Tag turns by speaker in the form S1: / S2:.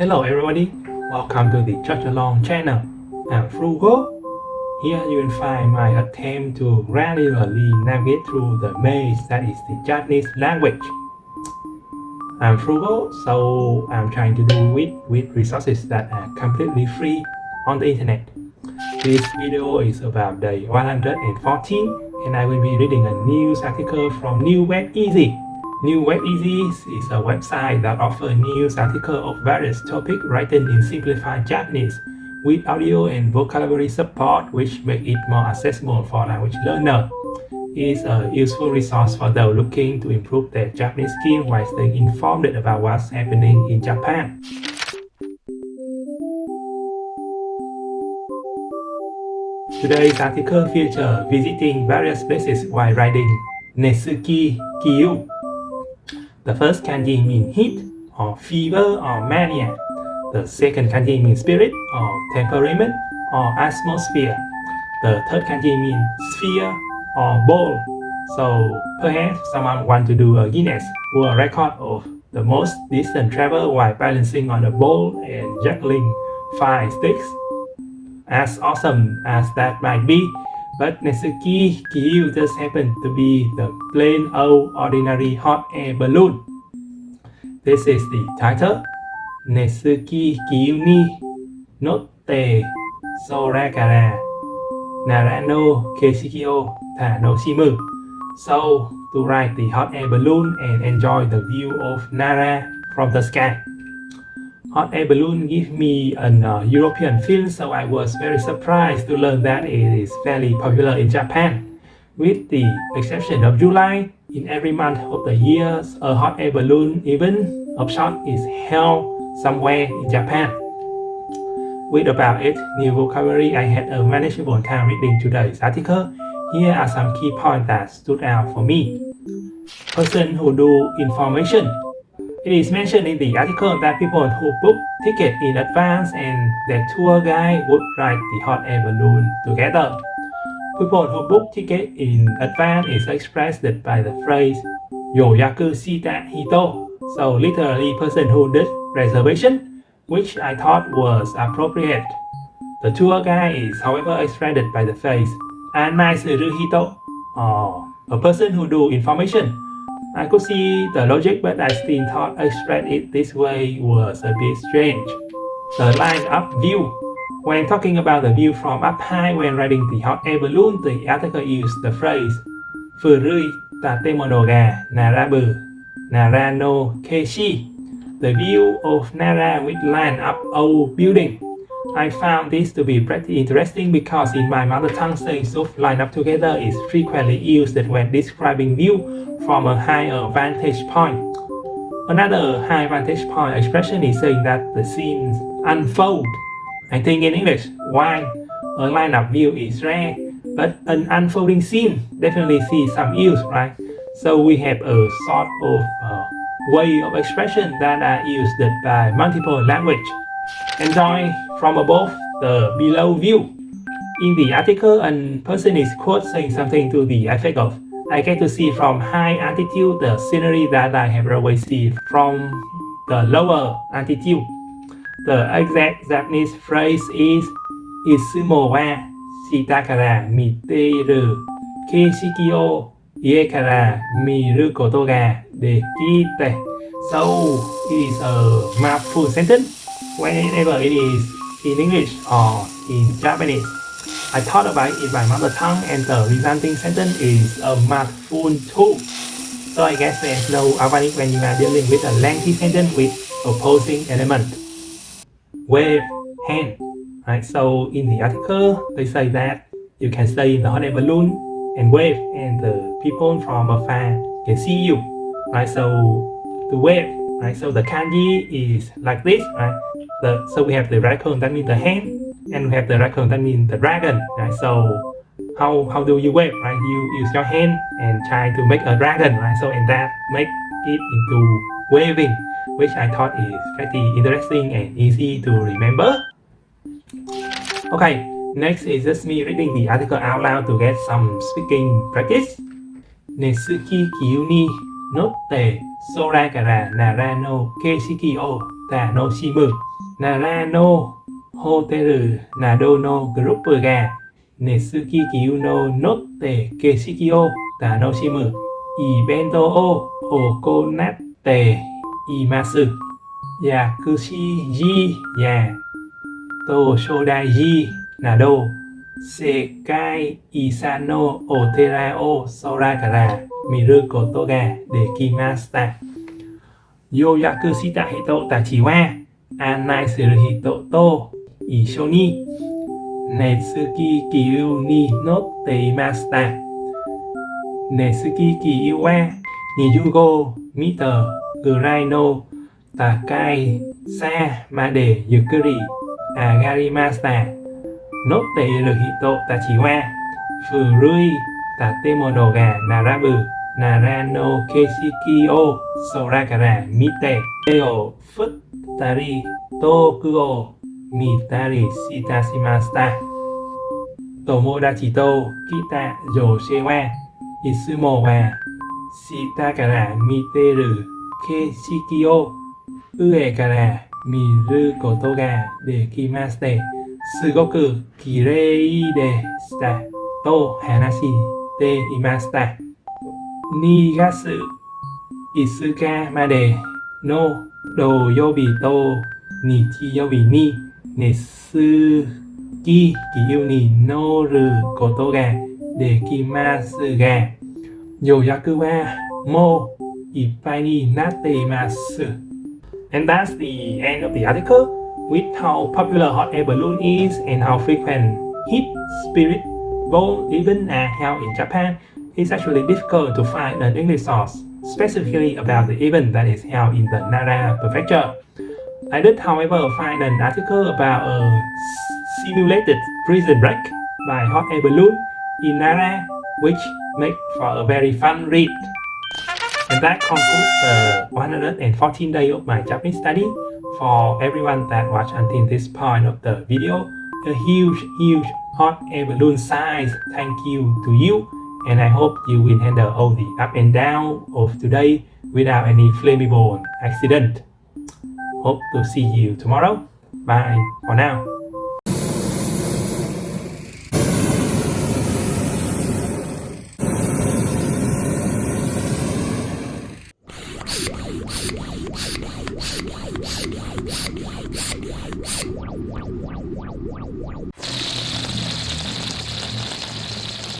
S1: Hello everybody, welcome to the Trudge Along channel. I'm Frugal. Here you will find my attempt to gradually navigate through the maze that is the Japanese language. I'm Frugal, so I'm trying to do it with resources that are completely free on the internet. This video is about day 114 and I will be reading a news article from New Web Easy. New Web Easy is a website that offers news articles of various topics written in simplified Japanese with audio and vocabulary support, which make it more accessible for language learners. It is a useful resource for those looking to improve their Japanese skills while staying informed about what's happening in Japan. Today's article features visiting various places while riding Netsuki Kyu. The first kanji means heat or fever or mania. The second kanji means spirit or temperament or atmosphere. The third kanji means sphere or bowl. So perhaps someone wants to do a Guinness World Record of the most distance travel while balancing on a bowl and juggling 5 sticks. As awesome as that might be, but Netsuki Kyu just happened to be the plain old ordinary hot air balloon. This is the title. Netsuki Kyu ni notte sorakara narano keshikyo ta no shimu. So, to ride the hot air balloon and enjoy the view of Nara from the sky. Hot air balloon gives me an European feel, so I was very surprised to learn that it is very popular in Japan. With the exception of July, in every month of the year, a hot air balloon event of sort is held somewhere in Japan. With about 8 new vocabulary, I had a manageable time reading today's article. Here are some key points that stood out for me. Person who do information. It is mentioned in the article that people who book tickets in advance and their tour guide would ride the hot air balloon together. People who book tickets in advance is expressed by the phrase Yoyaku shita hito, so literally person who did reservation, which I thought was appropriate. The tour guide is however expressed by the phrase Anmai suru hito, or a person who do information. I could see the logic, but I still thought express it this way was a bit strange. The line-up view. When talking about the view from up high when riding the hot air balloon, the article used the phrase Furui tatemono ga narabu Nara no Keishi, the view of Nara with line-up old building. I found this to be pretty interesting because in my mother tongue saying "soft line up together" is frequently used when describing view from a higher vantage point. Another high vantage point expression is saying that the scenes unfold. I think in English, while a line-up view is rare, but an unfolding scene definitely sees some use, right? So we have a sort of way of expression that are used by multiple language. Enjoy from above the below view. In the article, a person is quote saying something to the effect of, I get to see from high altitude the scenery that I have always seen from the lower altitude. The exact Japanese phrase is Isumo wa shita kara miteru keishiki o ie kara miru koto ga dekite. So it is a mouthful sentence whenever it is in English or in Japanese. I thought about it in my mother tongue and the resulting sentence is a mouthful too. So I guess there's no ironic when you are dealing with a lengthy sentence with opposing element. Wave, hand. Right, so in the article, they say that you can stay in the hot air balloon and wave and the people from afar can see you. Right, so to wave, right, so the kanji is like this, right? So we have the raccoon, that means the hand, and we have the raccoon, that means the dragon, right? So how do you wave, right? You use your hand and try to make a dragon, right? So and that make it into waving, which I thought is pretty interesting and easy to remember. Okay, next is just me reading the article out loud to get some speaking practice. Netsuki Kyu ni notte sorakara narano keshiki o ta no shimu nara no hoteru nado no group ga Netsuki Kyu no notte keshiki ta no shimu ibento o okonatte imasu yakushi ji ya to shodai ji nado sekai isano otera o sorakara miru koto ga dekimashita yoyaku shita hito tachi wa anai suru hito to isho ni Netsuki Kyu ni notte imashita Netsuki Kyu wa Nijugo mita gurai no takai sa made yukuri agarimashita notte iru hito tachi wa furui tatemono ga narabu nara no keshiki o sorakara mite o futtari toku o mitari shitashimashita tomodachi to kita joshe wa isumo wa shita kara miteru keshiki o ue kara miru koto ga dekimashite sugoku kirei deshita to hanashite imashita nigasu isuka made no doyobi to nichiyobi ni Netsuki Kyu ni noru koto ga dekimasu ga yoyaku wa mo ippai ni natte imasu. And that's the end of the article with how popular hot air balloon is and how frequent heat, spirit, both even are held in Japan. It's actually difficult to find an English source specifically about the event that is held in the Nara prefecture. I did, however, find an article about a simulated prison break by hot air balloon in Nara, which make for a very fun read. And that concludes the 114 days of my Japanese study. For everyone that watched until this point of the video, a huge hot air balloon size thank you to you, and I hope you will handle all the up and down of today without any flammable accident. Hope to see you tomorrow. Bye for now.